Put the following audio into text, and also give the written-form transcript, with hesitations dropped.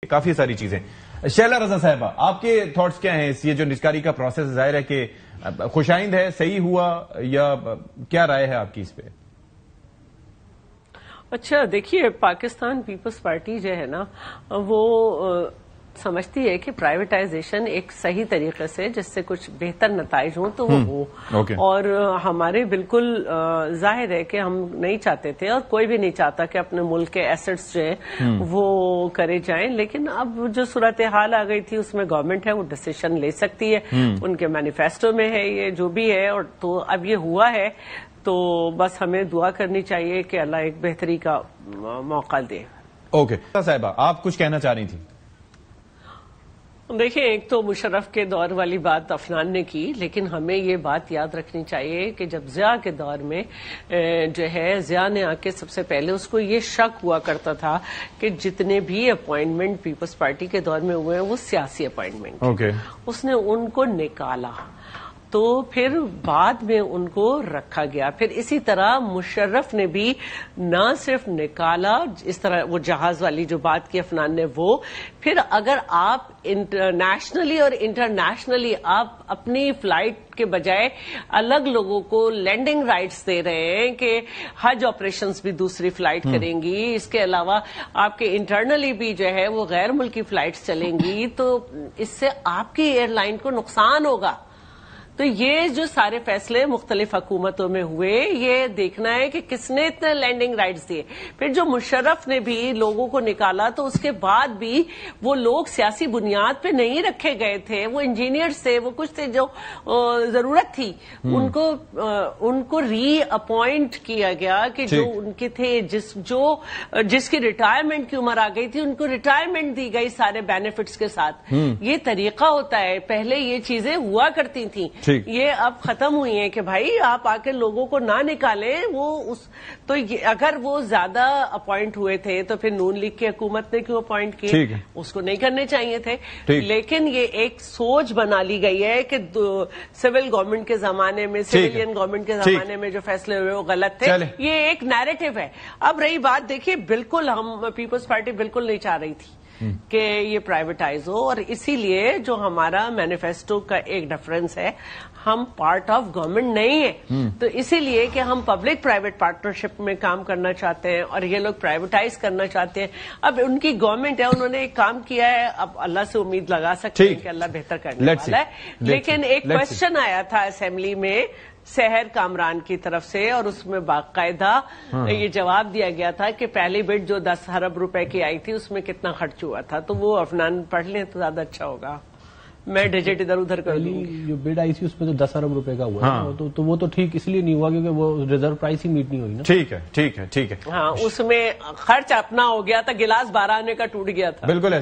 کافی ساری چیزیں. شیلا رضا صاحبہ، آپ کے تھاٹس کیا ہیں؟ یہ جو نجکاری کا پروسیس ظاہر ہے کہ خوشائند ہے، صحیح ہوا یا کیا رائے ہے آپ کی اس پہ؟ اچھا دیکھیے، پاکستان پیپلز پارٹی جو ہے نا وہ سمجھتی ہے کہ پرائیویٹائزیشن ایک صحیح طریقے سے جس سے کچھ بہتر نتائج ہوں تو وہ ہو. اور ہمارے بالکل ظاہر ہے کہ ہم نہیں چاہتے تھے اور کوئی بھی نہیں چاہتا کہ اپنے ملک کے ایسٹس جو ہیں وہ کرے جائیں، لیکن اب جو صورتحال آ گئی تھی اس میں گورنمنٹ ہے وہ ڈیسیشن لے سکتی ہے، ان کے مینیفیسٹو میں ہے یہ جو بھی ہے، اور تو اب یہ ہوا ہے تو بس ہمیں دعا کرنی چاہیے کہ اللہ ایک بہتری کا موقع دے. اوکے صاحبہ، آپ کچھ کہنا چاہ رہی تھی؟ دیکھیں، ایک تو مشرف کے دور والی بات افنان نے کی، لیکن ہمیں یہ بات یاد رکھنی چاہیے کہ جب ضیاء کے دور میں جو ہے ضیاء نے آ کے سب سے پہلے اس کو یہ شک ہوا کرتا تھا کہ جتنے بھی اپوائنٹمنٹ پیپلز پارٹی کے دور میں ہوئے ہیں وہ سیاسی اپوائنٹمنٹ، اس نے ان کو نکالا تو پھر بعد میں ان کو رکھا گیا. پھر اسی طرح مشرف نے بھی نہ صرف نکالا، اس طرح وہ جہاز والی جو بات کی افنان نے وہ، پھر اگر آپ انٹرنیشنلی اور انٹرنیشنلی آپ اپنی فلائٹ کے بجائے الگ لوگوں کو لینڈنگ رائٹس دے رہے ہیں کہ حج آپریشنز بھی دوسری فلائٹ کریں گی، اس کے علاوہ آپ کے انٹرنلی بھی جو ہے وہ غیر ملکی فلائٹس چلیں گی، تو اس سے آپ کی ایئر لائن کو نقصان ہوگا. تو یہ جو سارے فیصلے مختلف حکومتوں میں ہوئے، یہ دیکھنا ہے کہ کس نے اتنے لینڈنگ رائٹس دیے. پھر جو مشرف نے بھی لوگوں کو نکالا تو اس کے بعد بھی وہ لوگ سیاسی بنیاد پہ نہیں رکھے گئے تھے، وہ انجینئرز تھے، وہ کچھ تھے جو ضرورت تھی ان کو ری اپوائنٹ کیا گیا کہ جو ان کے تھے، جس کی ریٹائرمنٹ کی عمر آ گئی تھی ان کو ریٹائرمنٹ دی گئی سارے بینیفٹس کے ساتھ. یہ طریقہ ہوتا ہے، پہلے یہ چیزیں ہوا کرتی تھیں، یہ اب ختم ہوئی ہیں کہ بھائی آپ آ کے لوگوں کو نہ نکالیں. تو اگر وہ زیادہ اپوائنٹ ہوئے تھے تو پھر نون لیگ کی حکومت نے کیوں اپوائنٹ کیے؟ اس کو نہیں کرنے چاہیے تھے. لیکن یہ ایک سوچ بنا لی گئی ہے کہ سول گورنمنٹ کے زمانے میں، سویلین گورنمنٹ کے زمانے میں جو فیصلے ہوئے وہ غلط تھے. یہ ایک نیریٹو ہے. اب رہی بات، دیکھیے بالکل ہم پیپلز پارٹی بالکل نہیں چاہ رہی تھی کہ یہ پرائیویٹائز ہو، اور اسی لیے جو ہمارا مینیفیسٹو کا ایک ڈفرنس ہے، ہم پارٹ آف گورنمنٹ نہیں ہیں، تو اسی لیے کہ ہم پبلک پرائیویٹ پارٹنرشپ میں کام کرنا چاہتے ہیں اور یہ لوگ پرائیویٹائز کرنا چاہتے ہیں. اب ان کی گورنمنٹ ہے، انہوں نے ایک کام کیا ہے، اب اللہ سے امید لگا سکتے ہیں کہ اللہ بہتر کرنے والا ہے. لیکن ایک کوشچن آیا تھا اسمبلی میں سحر کامران کی طرف سے، اور اس میں باقاعدہ یہ جواب دیا گیا تھا کہ پہلی بڈ جو 10 ارب روپے کی آئی تھی اس میں کتنا خرچ ہوا تھا. تو وہ افنان پڑھ لیں تو زیادہ اچھا ہوگا، میں ڈیجٹ ادھر ادھر کر دوں. جو بڈ آئی تھی اس میں تو 10 ارب روپے کا ہوا ہے، تو وہ تو ٹھیک اس لیے نہیں ہوا کیونکہ وہ ریزرو پرائس ہی میٹ نہیں ہوئی نا. ٹھیک ہے. ہاں، اس میں خرچ اپنا ہو گیا تھا، گلاس 12 آنے کا ٹوٹ گیا تھا. بالکل.